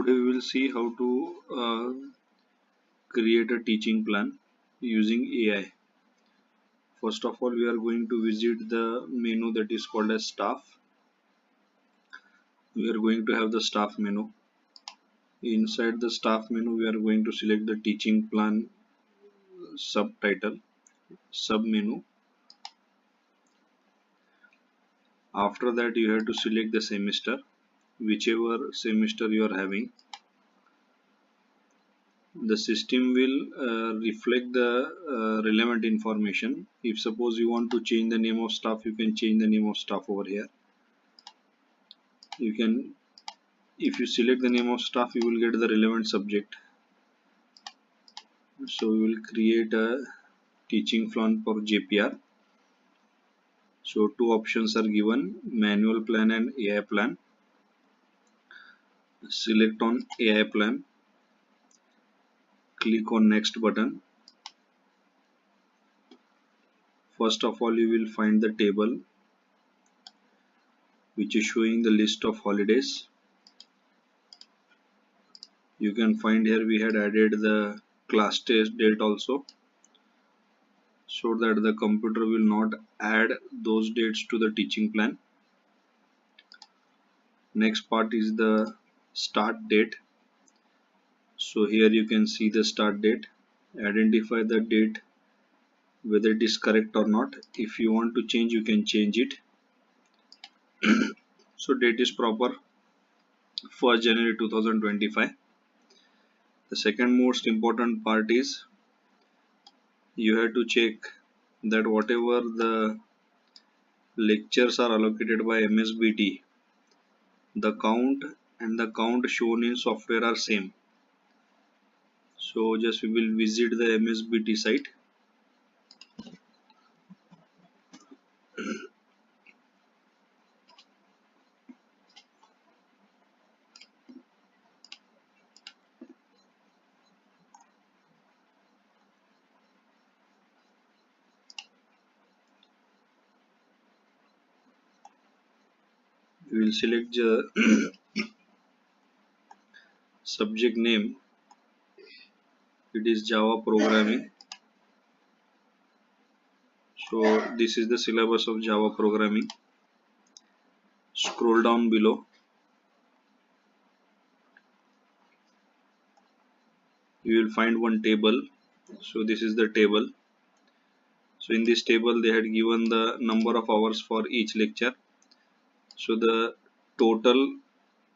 Today we will see how to create a teaching plan using AI. First of all, we are going to visit the menu that is called as staff. We are going to have the staff menu. Inside the staff menu, we are going to select the teaching plan subtitle, submenu. After that, you have to select the semester, whichever semester you are having. The system will reflect the relevant information. If suppose you want to change the name of staff, you can change the name of staff over here. You can, if you select the name of staff, you will get the relevant subject. So we will create a teaching plan for JPR. So two options are given, manual plan and AI plan. Select on AI plan, click on next button. First of all, you will find the table which is showing the list of holidays. You can find here we had added the class test date also, so that the computer will not add those dates to the teaching plan. Next part is the start date. So here you can see the start date. Identify the date, whether it is correct or not. If you want to change, you can change it. So date is proper, 1st January 2025. The second most important part is you have to check that whatever the lectures are allocated by MSBT, the count and the count shown in software are same. So just we will visit the MSBT site. We will select the subject name. It is Java programming. So this is the syllabus of Java programming. Scroll down below. You will find one table. So this is the table. So in this table they had given the number of hours for each lecture. So the total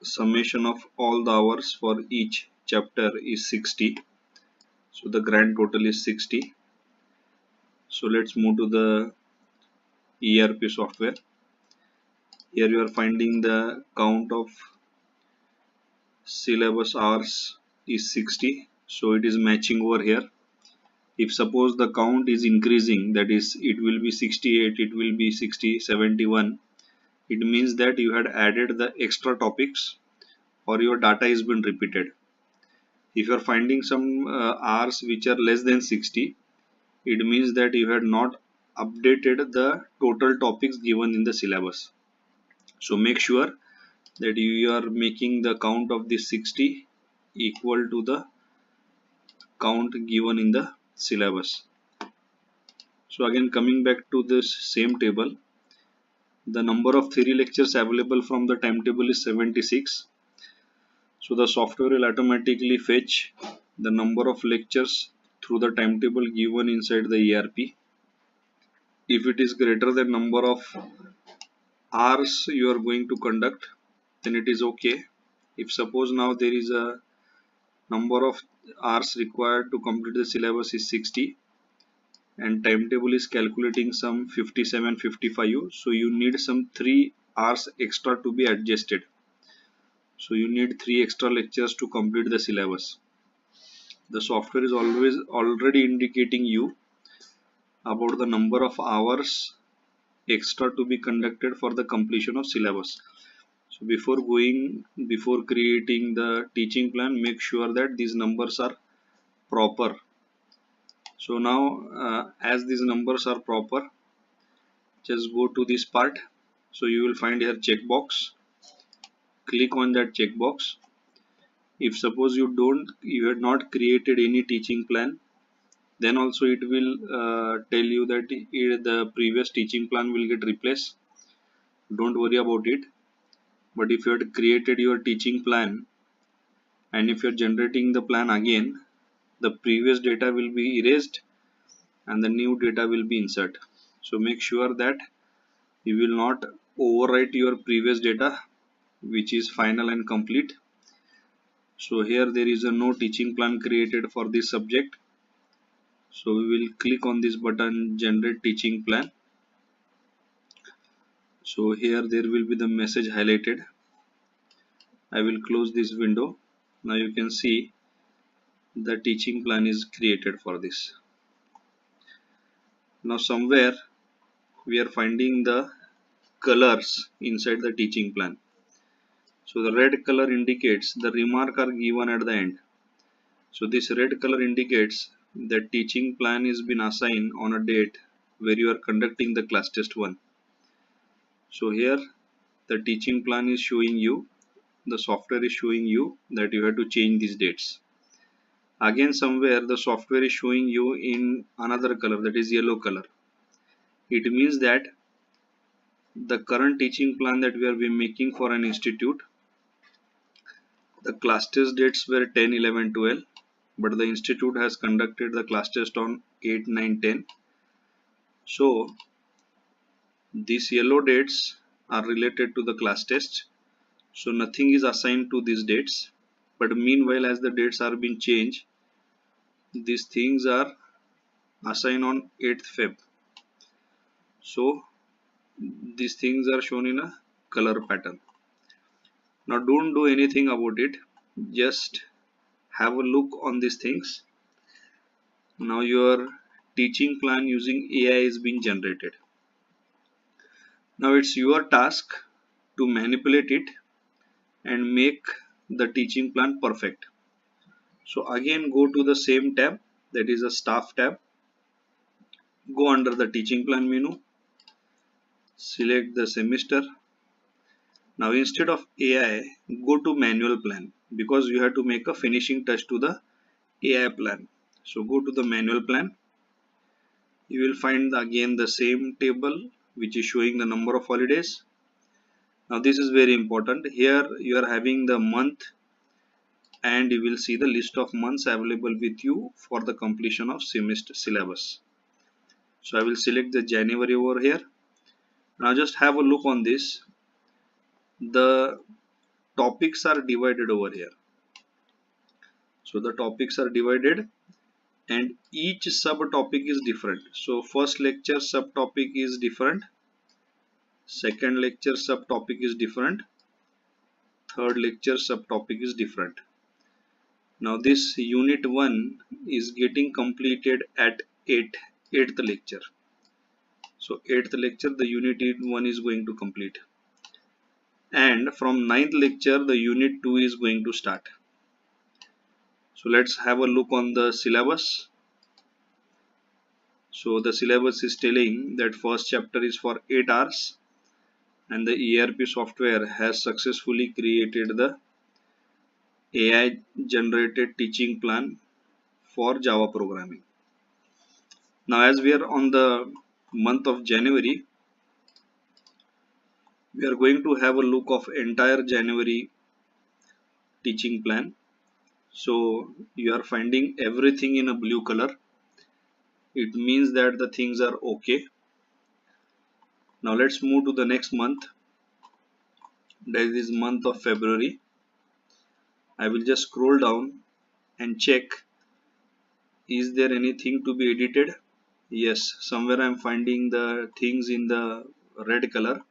summation of all the hours for each chapter is 60. So the grand total is 60. So let's move to the ERP software. Here you are finding the count of syllabus hours is 60. So it is matching over here. If suppose the count is increasing, that is it will be 68, it will be 60, 71. It means that you had added the extra topics or your data has been repeated. If you are finding some hours which are less than 60, it means that you had not updated the total topics given in the syllabus. So make sure that you are making the count of this 60 equal to the count given in the syllabus. So again, coming back to this same table, the number of theory lectures available from the timetable is 76. So the software will automatically fetch the number of lectures through the timetable given inside the ERP. If it is greater than number of hours you are going to conduct, then it is okay. If suppose now there is a number of hours required to complete the syllabus is 60 and timetable is calculating some 57, 55, so you need some 3 hours extra to be adjusted. So you need 3 extra lectures to complete the syllabus. The software is always already indicating you about the number of hours extra to be conducted for the completion of syllabus. So before creating the teaching plan, make sure that these numbers are proper. So now as these numbers are proper, just go to this part. So you will find here checkbox. Click on that checkbox. If suppose you had not created any teaching plan, then also it will tell you that the previous teaching plan will get replaced. Don't worry about it. But if you had created your teaching plan, and if you're generating the plan again, the previous data will be erased and the new data will be inserted. So make sure that you will not overwrite your previous data, which is final and complete. So here there is a no teaching plan created for this subject. So we will click on this button, generate teaching plan. So here there will be the message highlighted. I will close this window. Now you can see the teaching plan is created for this. Now somewhere we are finding the colors inside the teaching plan. So the red color indicates the remark are given at the end. So this red color indicates that teaching plan is been assigned on a date where you are conducting the class test 1. So here the teaching plan is showing you, the software is showing you that you have to change these dates. Again somewhere the software is showing you in another color, that is yellow color. It means that the current teaching plan that we are making for an institute, the class test dates were 10, 11, 12, but the institute has conducted the class test on 8, 9, 10. So these yellow dates are related to the class test. So nothing is assigned to these dates. But meanwhile, as the dates are being changed, these things are assigned on 8th Feb. So these things are shown in a color pattern. Now don't do anything about it. Just have a look on these things. Now your teaching plan using AI is being generated. Now it's your task to manipulate it and make the teaching plan perfect. So again go to the same tab, that is a staff tab. Go under the teaching plan menu, select the semester. Now instead of AI, go to manual plan, because you have to make a finishing touch to the AI plan. So go to the manual plan. You will find again the same table which is showing the number of holidays. Now this is very important. Here you are having the month, and you will see the list of months available with you for the completion of semester syllabus. So I will select the January over here. Now just have a look on this. The topics are divided over here. So the topics are divided and each subtopic is different. So first lecture subtopic is different, second lecture subtopic is different, third lecture subtopic is different. Now this unit 1 is getting completed at 8th lecture. So 8th lecture the unit 1 is going to complete, and from 9th lecture the unit 2 is going to start. So let's have a look on the syllabus. So the syllabus is telling that first chapter is for 8 hours, and the ERP software has successfully created the AI generated teaching plan for Java programming. Now as we are on the month of January, we are going to have a look of entire January teaching plan. So you are finding everything in a blue color. It means that the things are okay. Now let's move to the next month, that is month of February. I will just scroll down and check, is there anything to be edited? Yes, somewhere I am finding the things in the red color.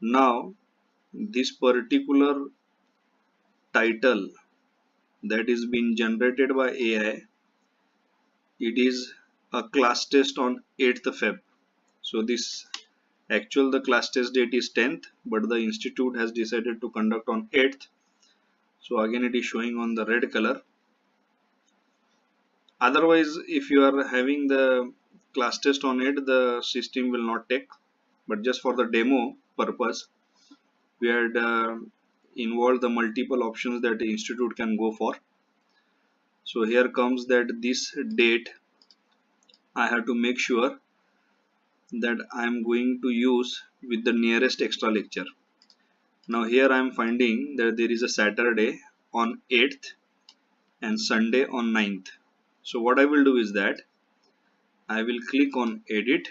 Now this particular title that is being generated by AI, it is a class test on 8th Feb. So this actual the class test date is 10th, but the institute has decided to conduct on 8th. So again it is showing on the red color. Otherwise, if you are having the class test on it, the system will not take. But just for the demo purpose, we had involve the multiple options that the institute can go for. So here comes that this date I have to make sure that I am going to use with the nearest extra lecture. Now here I am finding that there is a Saturday on 8th and Sunday on 9th. So what I will do is that I will click on edit.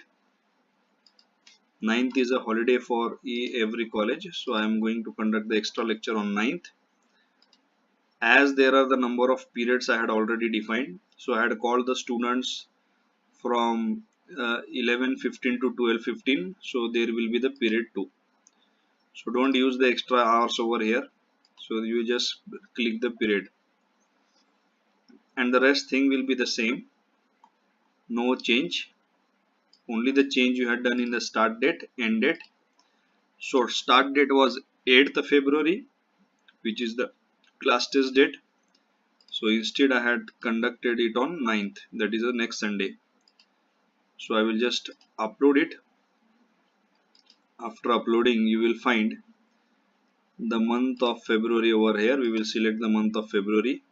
9th is a holiday for every college, so I am going to conduct the extra lecture on 9th. As there are the number of periods I had already defined, so I had called the students from 11:15 to 12:15, so there will be the period 2. So don't use the extra hours over here, so you just click the period and the rest thing will be the same, no change. Only the change you had done in the start date, end date. So start date was 8th of February, which is the class test date. So instead I had conducted it on 9th, that is the next Sunday. So I will just upload it. After uploading, you will find the month of February over here. We will select the month of February.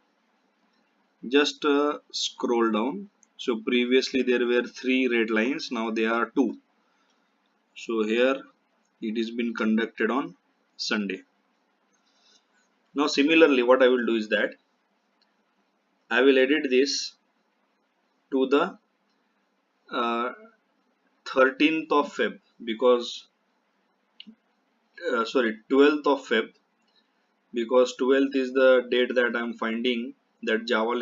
Just scroll down. So previously there were 3 red lines, now there are 2. So here it is been conducted on Sunday. Now similarly what I will do is that I will edit this to the 13th of Feb, because 12th of Feb, because 12th is the date that I am finding that Java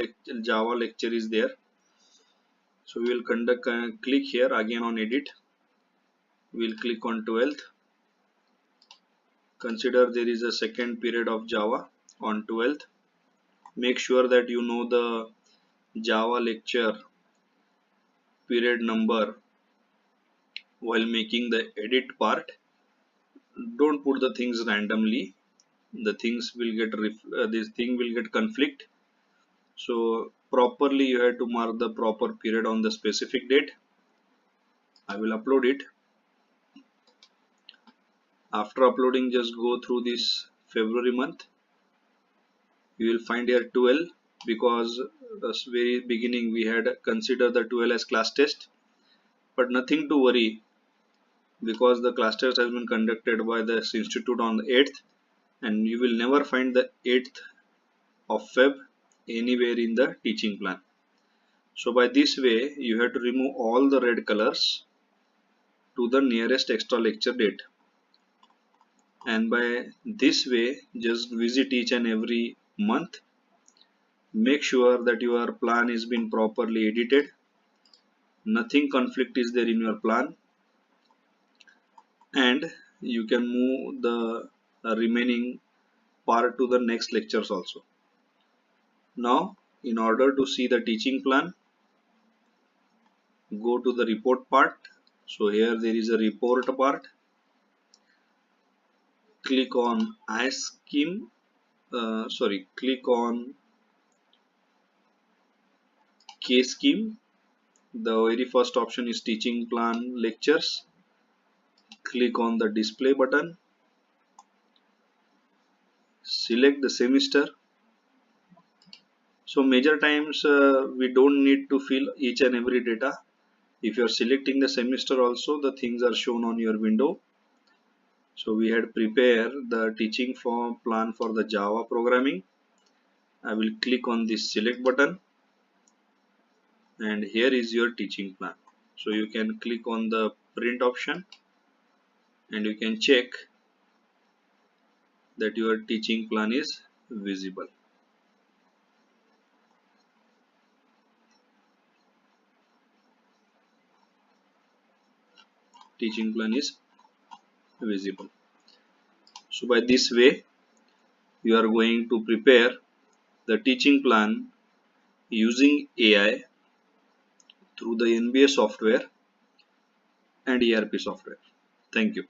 lecture is there. So we will conduct click here again on edit. We will click on 12th. Consider there is a second period of Java on 12th. Make sure that you know the Java lecture period number while making the edit part. Don't put the things randomly. The things will get this thing will get conflict. So properly you have to mark the proper period on the specific date. I will upload it. After uploading, just go through this February month. You will find here 12, because at the very beginning we had considered the 12 as class test, but nothing to worry, because the class test has been conducted by this institute on the 8th, and you will never find the 8th of Feb anywhere in the teaching plan. So by this way you have to remove all the red colors to the nearest extra lecture date, and by this way just visit each and every month. Make sure that your plan is been properly edited, nothing conflict is there in your plan, and you can move the remaining part to the next lectures also. Now in order to see the teaching plan, go to the report part. So here there is a report part. Click on iScheme. Click on K-scheme. The very first option is teaching plan lectures. Click on the display button. Select the semester. So major times we don't need to fill each and every data. If you are selecting the semester also, the things are shown on your window. So we had prepared the teaching plan for the Java programming. I will click on this select button, and here is your teaching plan. So you can click on the print option and you can check that your teaching plan is visible. Teaching plan is visible. So by this way you are going to prepare the teaching plan using AI through the NBA software and ERP software. Thank you.